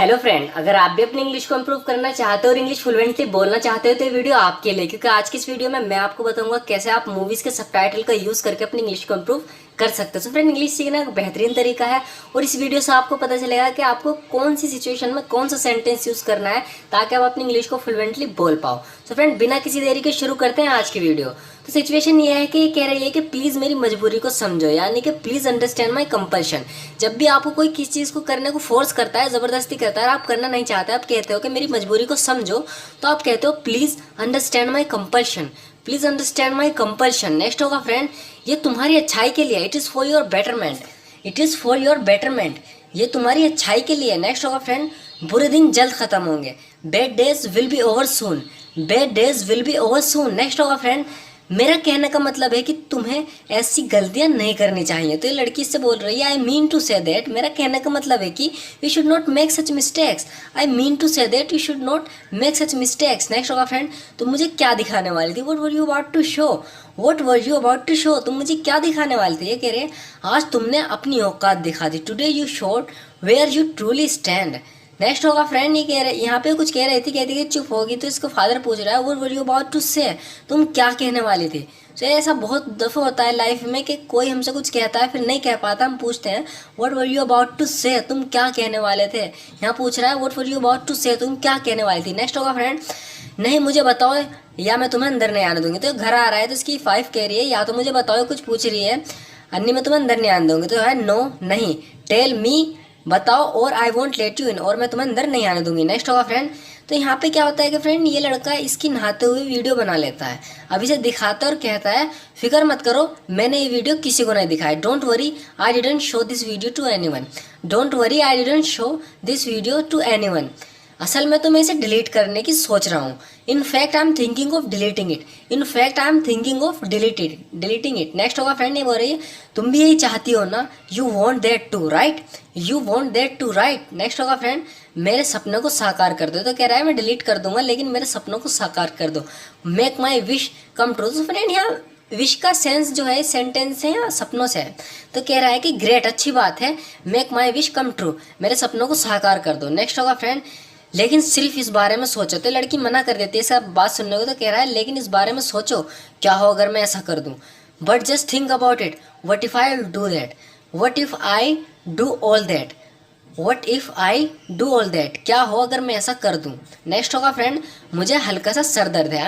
Hello friend, अगर आप भी अपनी इंग्लिश को इंप्रूव करना चाहते हो और इंग्लिश फ्लुएंटली बोलना चाहते हो तो ये वीडियो आपके लिए, क्योंकि आज की इस वीडियो में मैं आपको बताऊंगा कैसे आप मूवीज के सबटाइटल का यूज करके अपनी इंग्लिश को इंप्रूव कर सकते हो। तो फ्रेंड, इंग्लिश सीखना एक बेहतरीन तरीका है और इस वीडियो से आपको पता चलेगा कि आपको कौन सी सिचुएशन में कौन सा सेंटेंस यूज करना है ताकि आप अपनी इंग्लिश को फ्लुएंटली बोल पाओ। तो फ्रेंड, बिना किसी देरी के शुरू करते हैं आज की वीडियो। तो सिचुएशन ये है कि ये कह रही है कि प्लीज मेरी मजबूरी को समझो, यानी कि प्लीज अंडरस्टैंड माई कंपल्शन। जब भी आपको कोई किसी चीज को करने को फोर्स करता है, जबरदस्ती करता है, आप करना नहीं चाहते, आप कहते हो कि मेरी मजबूरी को समझो, तो आप कहते हो please understand my compulsion. Please understand my compulsion. Next होगा फ्रेंड, ये तुम्हारी अच्छाई के लिए, it is for your betterment. It is for your betterment, ये तुम्हारी अच्छाई के लिए। नेक्स्ट होगा फ्रेंड, बुरे दिन जल्द खत्म होंगे। Bad days will be over soon. Bad days will be over soon. Next होगा फ्रेंड, मेरा कहने का मतलब है कि तुम्हें ऐसी गलतियां नहीं करनी चाहिए। तो ये लड़की इससे बोल रही है, I mean to say that, मेरा कहने का मतलब है कि you should not make such mistakes. I mean to say that you should not make such mistakes. Next होगा फ्रेंड, तुम मुझे क्या दिखाने वाली थी? What were you about to show? What were you about to show? तुम मुझे क्या दिखाने वाली थी? ये कह रहे हैं, आज तुमने अपनी औकात दिखा दी। Today you showed where you truly stand. Next होगा फ्रेंड, ये कह रहे, यहाँ पे कुछ कह रही थी, कहती कि चुप होगी, तो इसको फादर पूछ रहा है, what were you about to say, तुम क्या कहने वाली थी? तो ऐसा बहुत दफ़ा होता है लाइफ में कि कोई हमसे कुछ कहता है फिर नहीं कह पाता, हम पूछते हैं what were you about to say, तुम क्या कहने वाले थे? यहाँ पूछ रहा है what were you about to say, तुम क्या कहने वाली थी? नेक्स्ट होगा फ्रेंड, नहीं मुझे बताओ या मैं तुम्हें अंदर नहीं आने दूंगी। तो घर आ रहा है तो इसकी 5 कह रही है, या तो मुझे बताओ, कुछ पूछ रही है, अन्नी मैं तुम्हें अंदर नहीं आने दूंगी। तो है नो, नहीं, टेल मी, बताओ, और I won't let you in, और मैं तुम्हें अंदर नहीं आने दूंगी। नेक्स्ट होगा फ्रेंड, तो यहाँ पे क्या होता है कि फ्रेंड, ये लड़का इसकी नहाते हुए वीडियो बना लेता है। अब इसे दिखाता है और कहता है, फिक्र मत करो, मैंने ये वीडियो किसी को नहीं दिखाया। Don't worry, I didn't show this video to anyone. Don't worry, I didn't show this video to anyone. असल में तो मैं इसे डिलीट करने की सोच रहा हूँ। In fact I am thinking of deleting it. In fact I am thinking of deleting it. Next होगा फ्रेंड, ये बोल रही है, तुम भी यही चाहती हो ना? You want that too right. You want that too right. Next होगा फ्रेंड, मेरे सपनों को साकार कर दो। तो कह रहा है मैं डिलीट कर दूंगा लेकिन मेरे सपनों को साकार कर दो। Make my wish come true. तो फ्रेंड, यहाँ विश का सेंस जो है सेंटेंस है या सपनों से है। तो कह रहा है कि ग्रेट, अच्छी बात है, make my wish come true, मेरे सपनों को साकार कर दो। नेक्स्ट होगा फ्रेंड, लेकिन सिर्फ इस बारे में सोचो। तो लड़की मना कर देती है सब बात सुनने को। तो कह रहा है लेकिन इस बारे में सोचो, क्या हो अगर मैं ऐसा कर दूं? But just think about it, what if I do that, what if I do all that, what if I do all that, क्या हो अगर मैं ऐसा कर दूं? नेक्स्ट होगा फ्रेंड, मुझे हल्का सा सर दर्द है।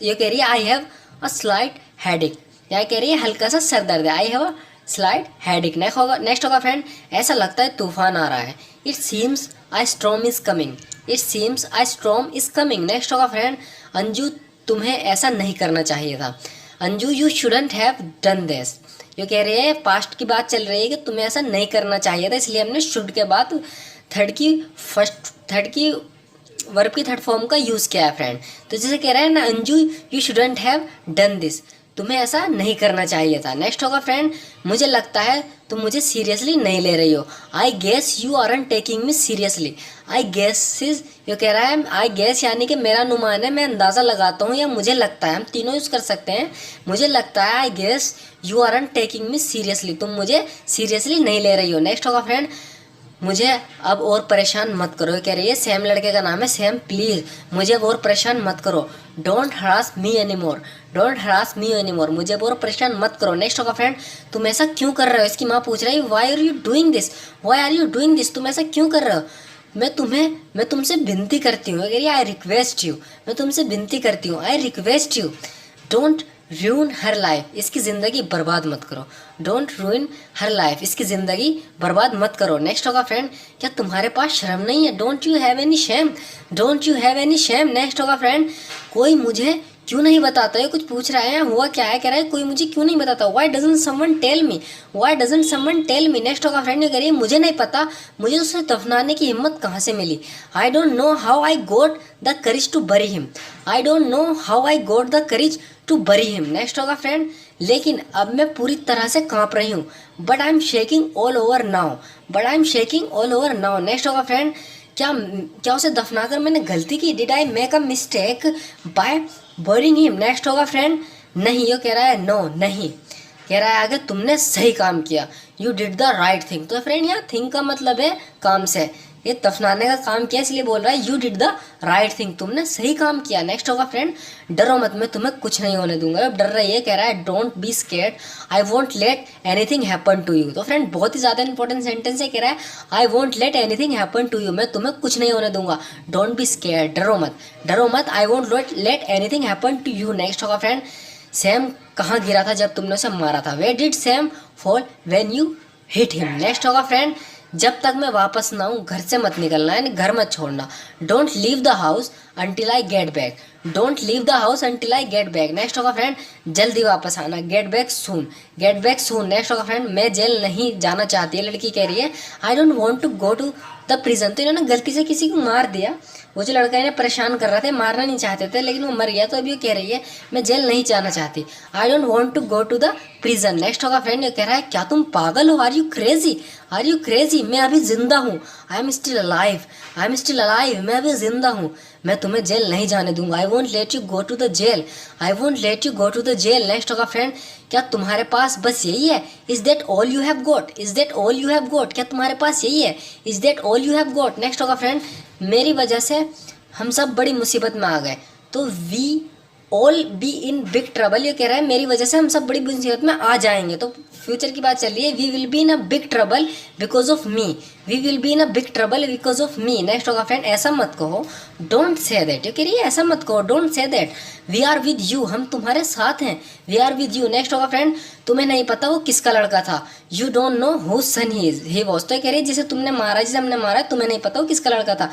ये कह रही है, I have a slight headache. क्या कह रही है? हल्का सा सर दर्द है, I have a slight headache. Next होगा फ्रेंड, ऐसा लगता है तूफान आ रहा है। It seems I storm is coming. It seems I storm is coming. Next होगा फ्रेंड, अंजू तुम्हें ऐसा नहीं करना चाहिए था। Anju you shouldn't have done this. ये कह रहे हैं, पास्ट की बात चल रही है कि तुम्हें ऐसा नहीं करना चाहिए था, इसलिए हमने शुड के बाद थर्ड की वर्ब की थर्ड फॉर्म का यूज़ किया है फ्रेंड। तो जैसे कह रहा है ना, Anju you shouldn't have done this, तुम्हें ऐसा नहीं करना चाहिए था। नेक्स्ट होगा फ्रेंड, मुझे लगता है तुम मुझे सीरियसली नहीं ले रही हो। I guess you aren't taking me seriously. I guess is, ये कह रहा है, आई गेस यानी कि मेरा अनुमान है, मैं अंदाज़ा लगाता हूँ, या मुझे लगता है, हम तीनों यूज़ कर सकते हैं। मुझे लगता है, I guess you aren't taking me seriously, तुम मुझे सीरियसली नहीं ले रही हो। नेक्स्ट होगा फ्रेंड, मुझे अब और परेशान मत करो। कह रही है, सैम लड़के का नाम है, सैम प्लीज़ मुझे अब और परेशान मत करो। Don't harass me any more. Don't harass me any more, मुझे अब और परेशान मत करो। नेक्स्ट होगा फ्रेंड, तुम ऐसा क्यों कर रहे हो? इसकी माँ पूछ रही है, why are you doing this, why are you doing this, तुम ऐसा क्यों कर रहे हो? मैं तुमसे विनती करती हूँ। कह रही है, आई रिक्वेस्ट यू, मैं तुमसे विनती करती हूँ, I request you. Don't रूइन her life, इसकी ज़िंदगी बर्बाद मत करो। डोंट रूइन हर लाइफ, इसकी ज़िंदगी बर्बाद मत करो। नेक्स्ट होगा फ्रेंड, क्या तुम्हारे पास शर्म नहीं है? Don't you have any shame. Don't you have any shame. Next होगा फ्रेंड, कोई मुझे क्यों नहीं बताता? ये कुछ पूछ रहा है, हुआ क्या है? कह रहा है, कोई मुझे क्यों नहीं बताता? Why doesn't someone tell me, why doesn't someone tell me. Next होगा फ्रेंड, ये कह रही है, मुझे नहीं पता मुझे उसे दफनाने की हिम्मत कहाँ से मिली। I don't know how I got the courage to bury him. I don't know how I got the courage to bury him. Next होगा फ्रेंड, लेकिन अब मैं पूरी तरह से कांप रही हूँ। But I am shaking all over now. But I am shaking all over now. Next होगा फ्रेंड, क्या उसे दफनाकर मैंने गलती की? Did I make a mistake by burying him? Next होगा फ्रेंड, नहीं। ये कह रहा है, नो, नहीं। कह रहा है आगे, तुमने सही काम किया, you did the right thing. तो फ्रेंड, यहाँ थिंग का मतलब है काम से। ये दफनाने का काम किया इसलिए बोल रहा है you did the right thing, तुमने सही काम किया। नेक्स्ट होगा फ्रेंड, डरो मत, मैं तुम्हें कुछ नहीं होने दूंगा। अब डर रही है, कह रहा है don't be scared, I won't let anything happen to you. तो फ्रेंड बहुत ही ज़्यादा इंपॉर्टेंट सेंटेंस है, कह रहा है I won't let anything happen to you, मैं तुम्हें कुछ नहीं होने दूंगा। डोंट बी स्केर्ड, डरो मत, डरो मत, I won't let anything happen to you. Next होगा फ्रेंड, सैम कहाँ गिरा था जब तुमने उसे मारा था, where did Sam fall when you hit him. Next होगा फ्रेंड, जब तक मैं वापस ना आऊँ घर से मत निकलना, यानी घर मत छोड़ना। Don't leave the house until I get back, don't leave the house until I get back. Next होगा फ्रेंड, जल्दी वापस आना, get back soon, get back soon. Next होगा फ्रेंड, मैं जेल नहीं जाना चाहती है, लड़की कह रही है I don't want to go to the prison. तो इन्होंने गलती से किसी को मार दिया, वो जो लड़का इन्हें परेशान कर रहा था, मारना नहीं चाहते थे लेकिन वो मर गया, तो अभी वो कह रही है मैं जेल नहीं जाना चाहती, I don't want to go to the prison. Next होगा फ्रेंड, ये कह रहा है क्या तुम पागल हो, are you crazy, are you crazy, मैं अभी जिंदा हूँ, I am still alive, I am still alive, मैं अभी जिंदा हूँ, मैं तुम्हें जेल नहीं जाने दूंगा। I won't let you go to the jail, I won't let you go to the jail. Next होगा फ्रेंड, क्या तुम्हारे पास बस यही है, is that all you have got, is that all you have got, क्या तुम्हारे पास यही है, is that all you have got. Next होगा फ्रेंड, मेरी वजह से हम सब बड़ी मुसीबत में आ गए, तो we all be in big trouble. ये कह रहा है मेरी वजह से हम सब बड़ी मुसीबत में आ जाएंगे, तो फ्यूचर की बात चल रही है, we will be in a big trouble because of me, we will be in a big trouble because of me. Next होगा फ्रेंड, ऐसा मत कहो, डोंट से दैट। ये कह रही है ऐसा मत कहो, don't say that, we are with you, हम तुम्हारे साथ हैं, we are with you. Next होगा फ्रेंड, तुम्हें नहीं पता वो किसका लड़का था, you don't know who son he was. तो कह रही है जिसे तुमने मारा, जिसे हमने मारा, तुम्हें नहीं पता वो किसका लड़का था,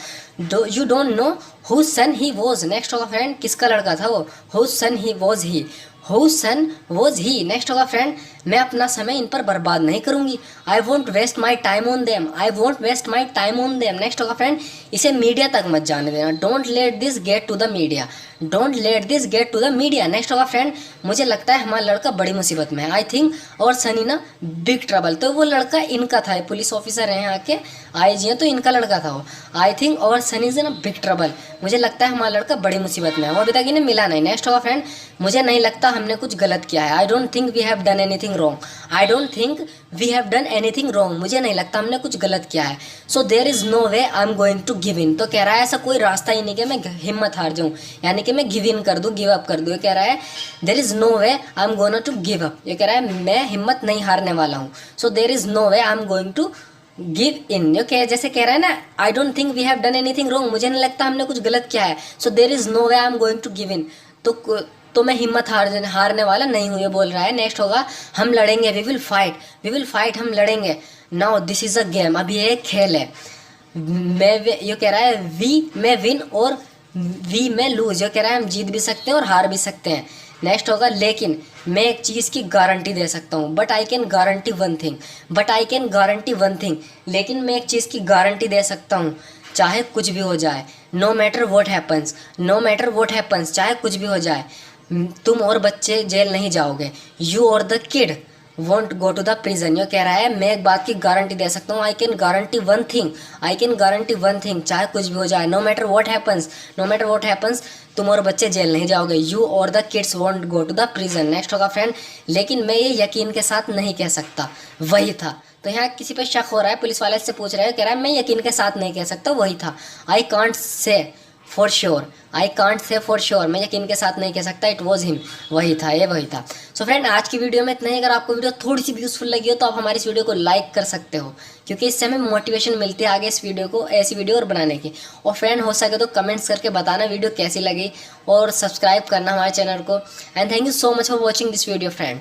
you don't know who son he was. Next होगा फ्रेंड, किसका लड़का था वो, who son he was he, who son was he. Next होगा फ्रेंड, मैं अपना समय इन पर बर्बाद नहीं करूंगी, I won't waste my time on them, I won't waste my time on them. Next होगा फ्रेंड, इसे मीडिया तक मत जाने देना, don't let this get to the media, don't let this get to the media. Next होगा friend, मुझे लगता है हमारा लड़का बड़ी मुसीबत में है, आई थिंक और सनी ना बिग ट्रबल। तो वो लड़का इनका था, पुलिस ऑफिसर हैं यहाँ के, IG हैं, तो इनका लड़का था वो, आई थिंक और सनी से ना बिग ट्रबल, मुझे लगता है हमारा लड़का बड़ी मुसीबत में है, वो अभी तक इन्हें मिला नहीं। नेक्स्ट होगा फ्रेंड, मुझे नहीं लगता हमने कुछ गलत किया है, I don't think we have done anything wrong, I don't think we have done anything wrong, मुझे नहीं लगता हमने कुछ गलत किया है। So there is no way I am going to give in. तो कह रहा है ऐसा कोई रास्ता ही नहीं कि मैं हिम्मत हार जाऊँ, यानी कि मैं गिव इन कर दूँ, गिव अप कर दूँ। ये कह रहा है there is no way I am going to give up, ये कह रहा है मैं हिम्मत नहीं हारने वाला हूँ। So there is no way I am going to give in. यो कह जैसे कह रहा है ना, I don't think we have done anything wrong, मुझे नहीं लगता हमने कुछ गलत किया है। So there is no way I am going to give in, तो मैं हिम्मत हारने वाला नहीं हूँ, ये बोल रहा है। नेक्स्ट होगा, हम लड़ेंगे, वी विल फाइट, हम लड़ेंगे। Now this is a game, अभी ये एक खेल है। ये कह रहा है वी में विन और वी में लूज, ये कह रहा है हम जीत भी सकते हैं और हार भी सकते हैं। नेक्स्ट होगा, लेकिन मैं एक चीज़ की गारंटी दे सकता हूँ, but I can guarantee one thing, but I can guarantee one thing, लेकिन मैं एक चीज़ की गारंटी दे सकता हूँ, चाहे कुछ भी हो जाए, no matter what happens, no matter what happens, चाहे कुछ भी हो जाए, तुम और बच्चे जेल नहीं जाओगे, यू और the kid won't go to the prison. ये कह रहा है मैं एक बात की गारंटी दे सकता हूँ, I can guarantee one thing, I can guarantee one thing, चाहे कुछ भी हो जाए, no matter what happens, no matter what happens, तुम और बच्चे जेल नहीं जाओगे, यू और the kids won't go to the prison. Next होगा फ्रेंड, लेकिन मैं ये यकीन के साथ नहीं कह सकता, वही था। तो यहाँ किसी पे शक हो रहा है, पुलिस वाले से पूछ रहे हैं, कह रहा है मैं यकीन के साथ नहीं कह सकता, वही था। I can't say for sure, I can't say for sure, मैं यकीन के साथ नहीं कह सकता, इट वॉज हिम, वही था, ये वही था। सो फ्रेंड, आज की वीडियो में इतना ही। अगर आपको वीडियो थोड़ी सी भी यूजफुल लगी हो तो आप हमारी इस वीडियो को लाइक कर सकते हो, क्योंकि इससे हमें मोटिवेशन मिलती है आगे इस वीडियो को, ऐसी वीडियो और बनाने की। और फ्रेंड, हो सके तो कमेंट्स करके बताना वीडियो कैसी लगी, और सब्सक्राइब करना हमारे चैनल को। And thank you so much for watching this video friend.